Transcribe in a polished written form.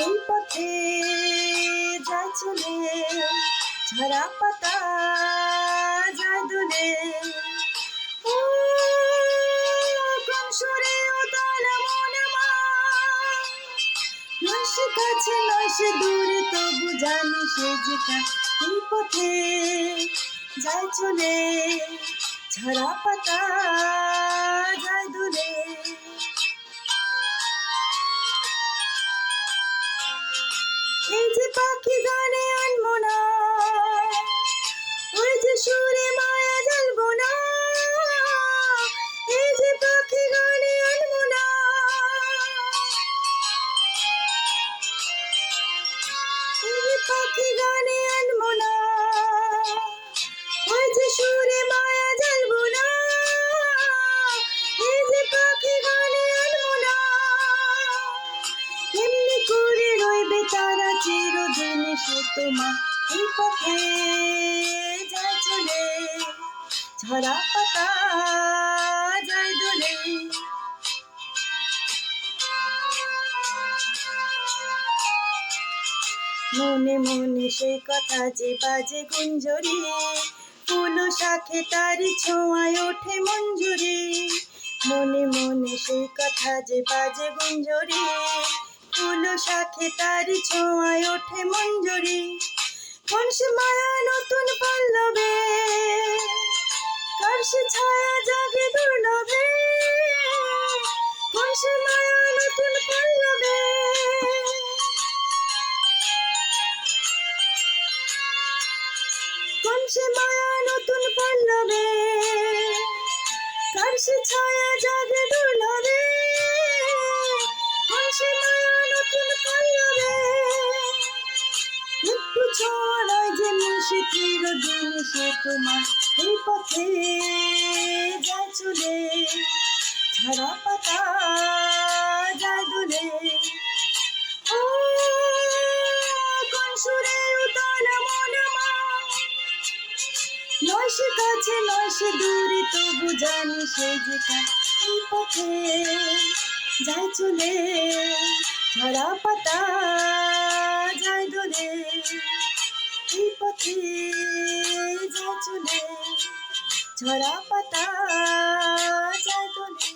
এই পথে যায় চলে, ঝরা পাতা যায় দুলে। ও কোন সুরে উতলা মন আমার, নয় সে কাছে নয় সে দূরে, তবু জানি সে যে কার। এই পথে যায় চলে, ঝরা পাতা যায় দুলে। এই যে পাখি গানে আনমনা, ওই যে সুরে মায়া জ্বালবো না। এই যে পাখি গানে আনমনা, এই যে পাখি গানে আনমনা, ওই যে সুরে মায়া জ্বালবো না। এই যে পাখি গানে আনমনা, এমনি করে রইবে তারা চিরদিন সে তোমার। এই পথে যায় চলে, ঝরা পাতা যায় দোলে। মনে মনে সেই কথা যে বাজে গুঞ্জরি, ফুল শাখে তারি ছোঁয়ায় ওঠে মঞ্জুরি। মনে মনে সেই কথা যে বাজে গুঞ্জরি, ফুল শাখে তারি ছোঁয়ায় ওঠে মঞ্জুরি। কোন সে মায়া নতুন পল্লবে, কার সে ছায়া জাগে দুর্লভে। কোন সে মায়া নতুন পল্লবে, কোন সে মায়া নতুন পল্লবে, কার সে ছায়া জাগে দুর্লভে। কোন সে মায়া নতুন পল্লবে, একটু ছড়ায় যে মিশে চিরদিন সে তোমার। এই পথে যায় চলে, ঝরা পাতা যায় দোলে। ও কোন সুরে উতলা মন আমার, নয় সে কাছে নয় সে দূরে, তবু জানি সে যে কার। এই পথে যায় চলে, ঝরা পাতা যায় দোলে। এই পথে যায় চলে, ঝরা পাতা যায় দোলে।